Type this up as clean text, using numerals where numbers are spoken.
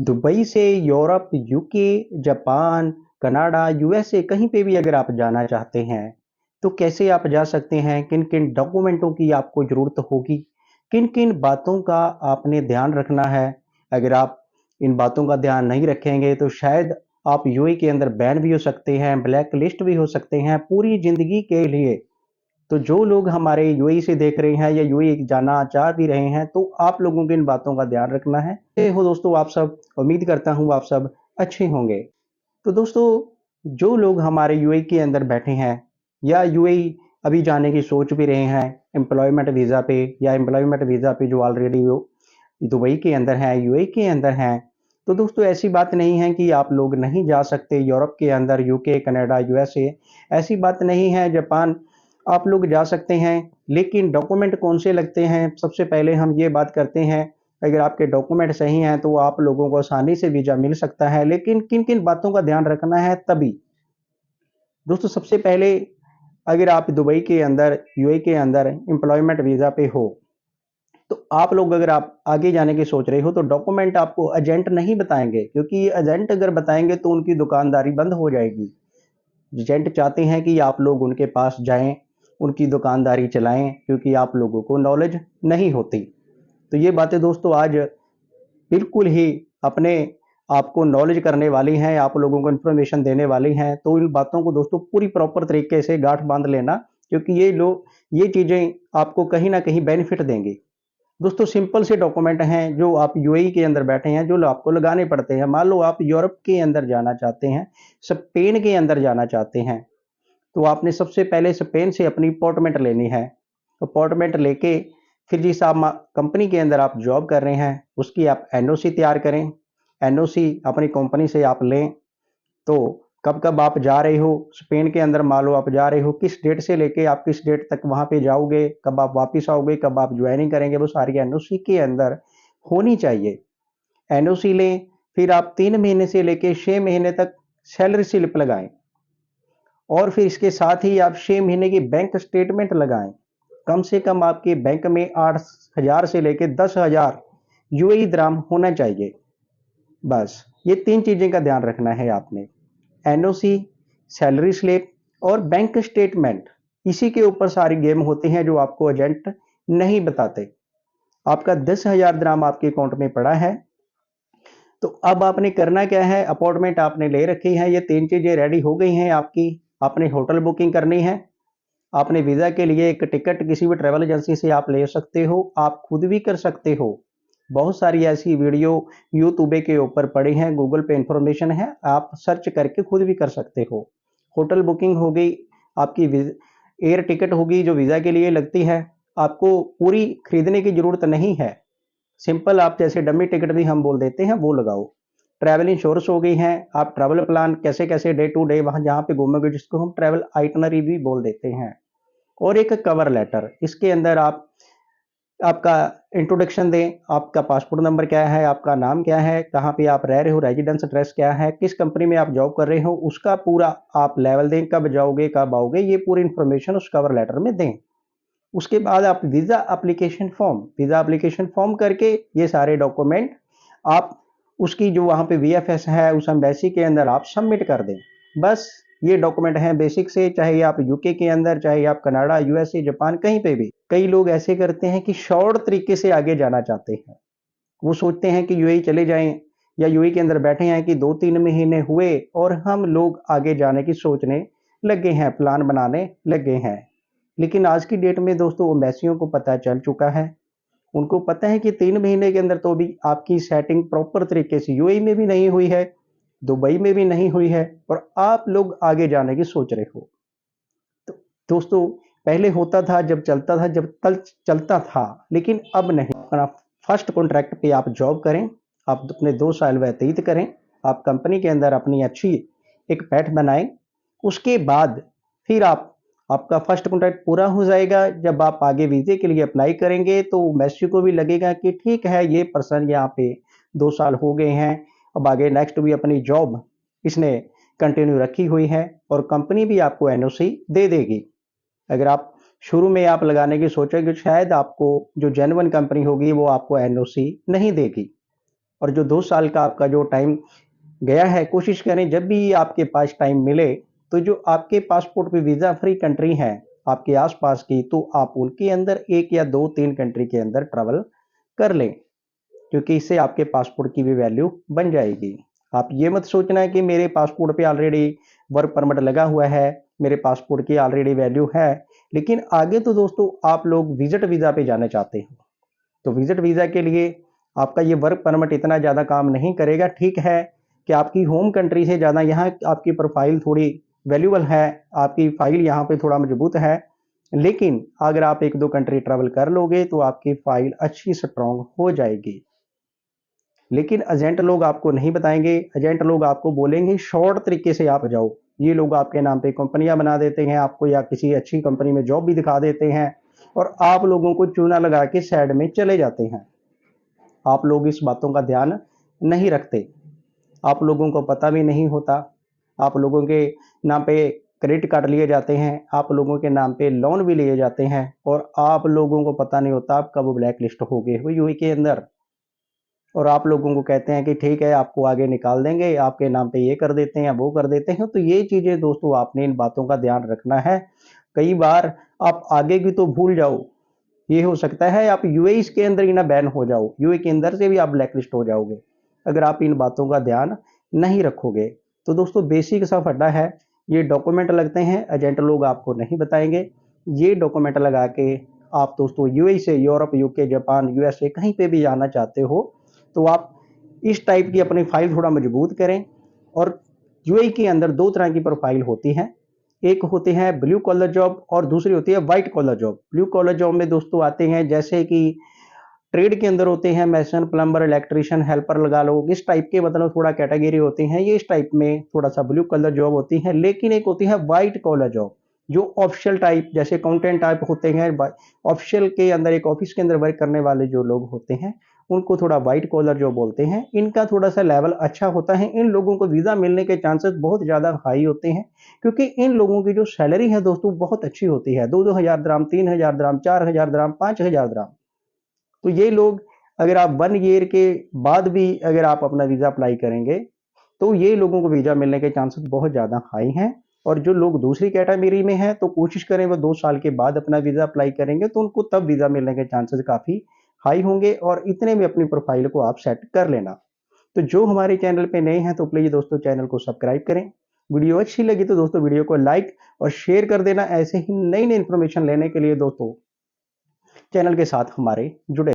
Dubai से Europe, UK, Japan, Canada, USA कहीं पे भी अगर आप जाना चाहते हैं, तो कैसे आप जा सकते हैं? किन-किन डॉक्यूमेंटों की आपको ज़रूरत होगी? किन-किन बातों का आपने ध्यान रखना है? अगर आप इन बातों का ध्यान नहीं रखेंगे, तो शायद आप यूएई के अंदर बैन भी हो सकते हैं, ब्लैक लिस्ट भी हो सकते हैं पूरी ज़िंदगी के लिए। तो जो लोग हमारे यूएई से देख रहे हैं या यूएई जाना चाह भी रहे हैं, तो आप लोगों को इन बातों का ध्यान रखना है। हो दोस्तों, आप सब उम्मीद करता हूँ आप सब अच्छे होंगे। तो दोस्तों, जो लोग हमारे यूएई के अंदर बैठे हैं या यूएई अभी जाने की सोच भी रहे हैं एम्प्लॉयमेंट वीज़ा पे या एम्प्लॉयमेंट वीज़ा पे जो ऑलरेडी वो दुबई के अंदर हैं, यूएई के अंदर हैं, तो दोस्तों ऐसी बात नहीं है कि आप लोग नहीं जा सकते यूरोप के अंदर, यूके, कनाडा, यूएसए ऐसी बात नहीं है, जापान आप लोग जा सकते हैं। लेकिन डॉक्यूमेंट कौन से लगते हैं? सबसे पहले हम ये बात करते हैं, अगर आपके डॉक्यूमेंट सही हैं, तो आप लोगों को आसानी से वीज़ा मिल सकता है। लेकिन किन-किन बातों का ध्यान रखना है तभी? दोस्तों सबसे पहले अगर आप दुबई के अंदर, यूएई के अंदर एम्प्लॉयमेंट वीज़ा पे हो, तो आप लोग अगर आप आगे जाने की सोच रहे हो, तो डॉक्यूमेंट आपको एजेंट नहीं बताएँगे, क्योंकि एजेंट अगर बताएँगे तो उनकी दुकानदारी बंद हो जाएगी। एजेंट चाहते हैं कि आप लोग उनके पास जाएँ, उनकी दुकानदारी चलाएँ, क्योंकि आप लोगों को नॉलेज नहीं होती। तो ये बातें दोस्तों आज बिल्कुल ही अपने आपको नॉलेज करने वाली हैं, आप लोगों को इन्फॉर्मेशन देने वाली हैं। तो इन बातों को दोस्तों पूरी प्रॉपर तरीके से गाँठ बाँध लेना, क्योंकि ये चीज़ें आपको कहीं न कहीं बेनिफिट देंगी। दोस्तों सिंपल से डॉक्यूमेंट हैं जो आप यूएई के अंदर बैठे हैं, जो आपको लगाने पड़ते हैं। मान लो आप यूरोप के अंदर जाना चाहते हैं, स्पेन के अंदर जाना चाहते हैं, तो आपने सबसे पहले स्पेन से अपनी अपॉइंटमेंट लेनी है। अपॉइंटमेंट लेके फिर जिस आप कंपनी के अंदर आप जॉब कर रहे हैं, उसकी आप एनओसी तैयार करें। एनओसी अपनी कंपनी से आप लें। तो कब-कब आप जा रहे हो स्पेन के अंदर, मान लो आप जा रहे हो, किस डेट से लेके आप किस डेट तक वहाँ पे जाओगे, कब आप वापस आओगे, कब आप ज्वाइनिंग करेंगे, वो सारी एनओसी के अंदर होनी चाहिए। एनओसी लें, फिर आप 3 महीने से लेके 6 महीने तक सैलरी स्लिप लगाएँ और फिर इसके साथ ही आप 6 महीने की बैंक स्टेटमेंट लगाएँ। कम से कम आपके बैंक में 8,000 से लेके 10,000 यूएई दिरहम होना चाहिए। बस, ये 3 चीज़ें का ध्यान रखना है आपने। एनओसी, सैलरी स्लिप और बैंक स्टेटमेंट, इसी के ऊपर सारी गेम होती हैं जो आपको एजेंट नहीं बताते। आपका 10,000 दिरहम आपके अकाउंट में पड़ा है, तो अब आपने करना क्या है? अपॉइंटमेंट आपने ले रखी है, ये 3 चीज़ें रेडी हो गई हैं आपकी। आपने होटल बुकिंग करनी है, आपने वीज़ा के लिए एक टिकट किसी भी ट्रैवल एजेंसी से आप ले सकते हो, आप खुद भी कर सकते हो। बहुत सारी ऐसी वीडियो यूट्यूब के ऊपर पड़ी हैं, गूगल पे इन्फॉर्मेशन है, आप सर्च करके खुद भी कर सकते हो। होटल बुकिंग हो गई, आपकी एयर टिकट होगी जो वीज़ा के लिए लगती है, आपको पूरी खरीदने की ज़रूरत नहीं है। सिंपल आप जैसे डमी टिकट भी हम बोल देते हैं, वो लगाओ। ट्रैवल इंश्योरेंस हो गई हैं, आप ट्रैवल प्लान कैसे-कैसे डे टू डे वहाँ जहाँ पे घूमोगे, जिसको हम ट्रैवल आइटिनरी भी बोल देते हैं। और एक कवर लेटर, इसके अंदर आप आपका इंट्रोडक्शन दें, आपका पासपोर्ट नंबर क्या है, आपका नाम क्या है, कहाँ पे आप रह रहे हो, रेजिडेंस एड्रेस क्या है, किस कंपनी में आप जॉब कर रहे हो, उसका पूरा आप लेवल दें, कब जाओगे, कब आओगे, ये पूरी इन्फॉर्मेशन उस कवर लेटर में दें। उसके बाद आप वीज़ा एप्लीकेशन फॉर्म करके ये सारे डॉक्यूमेंट आप उसकी जो वहाँ पे वीएफएस है, उस एम्बेसी के अंदर आप सबमिट कर दें। बस ये डॉक्यूमेंट हैं बेसिक से, चाहे आप यूके के अंदर, चाहे आप कनाडा, यूएसए, जापान कहीं पे भी। कई लोग ऐसे करते हैं कि शॉर्ट तरीके से आगे जाना चाहते हैं। वो सोचते हैं कि यूएई चले जाएँ या यूएई के अंदर बैठे हैं कि 2-3 महीने हुए और हम लोग आगे जाने की सोचने लगे हैं, प्लान बनाने लगे हैं। लेकिन आज की डेट में दोस्तों एम्बेसियों को पता चल चुका है, उनको पता है कि 3 महीने के अंदर तो भी आपकी सेटिंग प्रॉपर तरीके से यूएई में भी नहीं हुई है, दुबई में भी नहीं हुई है और आप लोग आगे जाने की सोच रहे हो। तो दोस्तों पहले होता था, जब चलता था, जब तल चलता था, लेकिन अब नहीं। अपना फर्स्ट कॉन्ट्रैक्ट पे आप जॉब करें, आप अपने 2 साल व्यतीत करें, आप कंपनी के अंदर अपनी अच्छी एक पैठ बनाएँ, उसके बाद फिर आपका फर्स्ट कॉन्ट्रैक्ट पूरा हो जाएगा, जब आप आगे वीज़े के लिए अप्लाई करेंगे तो एम्बेसी को भी लगेगा कि ठीक है, ये पर्सन यहाँ पे 2 साल हो गए हैं, अब आगे नेक्स्ट भी अपनी जॉब इसने कंटिन्यू रखी हुई है और कंपनी भी आपको एनओसी दे देगी। अगर आप शुरू में आप लगाने की सोचेंगे, शायद आपको जो जेन्युइन कंपनी होगी वो आपको एनओसी नहीं देगी। और जो 2 साल का आपका जो टाइम गया है, कोशिश करें जब भी आपके पास टाइम मिले, तो जो आपके पासपोर्ट पे वीज़ा फ्री कंट्री हैं, आपके आस-पास की, तो आप उनके अंदर 1 या 2-3 कंट्री के अंदर ट्रैवल कर लें, क्योंकि इससे आपके पासपोर्ट की भी वैल्यू बन जाएगी। आप ये मत सोचना है कि मेरे पासपोर्ट पे ऑलरेडी वर्क परमिट लगा हुआ है, मेरे पासपोर्ट की ऑलरेडी वैल्यू है, लेकिन आगे तो दोस्तों आप लोग विज़िट वीज़ा पे जाना चाहते हो। तो विज़िट वीज़ा के लिए आपका ये वर्क परमिट इतना ज़्यादा काम नहीं करेगा। ठीक है कि आपकी होम कंट्री से ज़्यादा यहाँ आपकी प्रोफ़ाइल थोड़ी वैल्यूएबल है, आपकी फ़ाइल यहाँ पे थोड़ा मज़बूत है, लेकिन अगर आप 1-2 कंट्री ट्रैवल कर लोगे तो आपकी फ़ाइल अच्छी स्ट्रॉन्ग हो जाएगी। लेकिन एजेंट लोग आपको नहीं बताएँगे, एजेंट लोग आपको बोलेंगे शॉर्ट तरीके से आप जाओ। ये लोग आपके नाम पे कंपनियाँ बना देते हैं आपको, या किसी अच्छी कंपनी में जॉब भी दिखा देते हैं और आप लोगों को चूना लगा के साइड में चले जाते हैं। आप लोग इस बातों का ध्यान नहीं रखते। आप लोगों को पता भी नहीं होता। आप लोगों के नाम पे क्रेडिट कार्ड लिए जाते हैं, आप लोगों के नाम पे लोन भी लिए जाते हैं और आप लोगों को पता नहीं होता आप कब ब्लैक लिस्ट हो गए हो यूएई के अंदर। और आप लोगों को कहते हैं कि ठीक है आपको आगे निकाल देंगे, आपके नाम पे ये कर देते हैं, वो कर देते हैं। तो ये चीज़ें दोस्तों आपने इन बातों का ध्यान रखना है। कई बार आप आगे की तो भूल जाओ, ये हो सकता है आप यूएई के अंदर ही ना बैन हो जाओ, यूएई के अंदर से भी आप ब्लैकलिस्ट हो जाओगे, अगर आप इन बातों का ध्यान नहीं रखोगे। तो दोस्तों बेसिक सा फंडा है, ये डॉक्यूमेंट लगते हैं, एजेंट लोग आपको नहीं बताएँगे। ये डॉक्यूमेंट लगा के आप दोस्तों यूएई से यूरोप, यूके, जापान, यूएसए कहीं पे भी जाना चाहते हो, तो आप इस टाइप की अपनी फाइल थोड़ा मजबूत करें। और यूएई के अंदर 2 तरह की प्रोफाइल होती हैं। एक होते हैं ब्लू कॉलर जॉब और दूसरी होती है white collar job. Blue collar job में दोस्तों आते हैं जैसे कि ट्रेड के अंदर होते हैं मैसन, प्लम्बर, इलेक्ट्रिशियन, हेल्पर लगा लो, इस टाइप के मतलब थोड़ा कैटेगरी होते हैं। ये इस टाइप में थोड़ा सा ब्लू कलर जॉब होती है। लेकिन एक होती है व्हाइट कॉलर जॉब, जो ऑफिशियल टाइप जैसे अकाउंटेंट टाइप होते हैं। ऑफिशियल के अंदर एक ऑफिस के अंदर वर्क करने वाले जो लोग होते हैं, उनको थोड़ा व्हाइट कॉलर जॉब बोलते हैं। इनका थोड़ा सा लेवल अच्छा होता है, इन लोगों को वीज़ा मिलने के चांसेस बहुत ज़्यादा हाई होते हैं, क्योंकि इन लोगों की जो सैलरी है दोस्तों बहुत अच्छी होती है। 2-2 हज़ार दराम, 3 हज़ार दराम, 4 हज़ार दराम, 5 हज़ार दराम। तो ये लोग अगर आप 1 ईयर के बाद भी अगर आप अपना वीज़ा अप्लाई करेंगे, तो ये लोगों को वीज़ा मिलने के चांसेस बहुत ज़्यादा हाई हैं। और जो लोग दूसरी कैटेगरी में हैं, तो कोशिश करें वो 2 साल के बाद अपना वीज़ा अप्लाई करेंगे, तो उनको तब वीज़ा मिलने के चांसेस काफ़ी हाई होंगे और इतने में अपनी प्रोफाइल को आप सेट कर लेना। तो जो हमारे चैनल पे नए हैं, तो प्लीज़ दोस्तों चैनल को सब्सक्राइब करें। वीडियो अच्छी लगी तो दोस्तों वीडियो को लाइक और शेयर कर देना। ऐसे ही नई-नई इन्फॉर्मेशन लेने के लिए दोस्तों चैनल के साथ हमारे जुड़े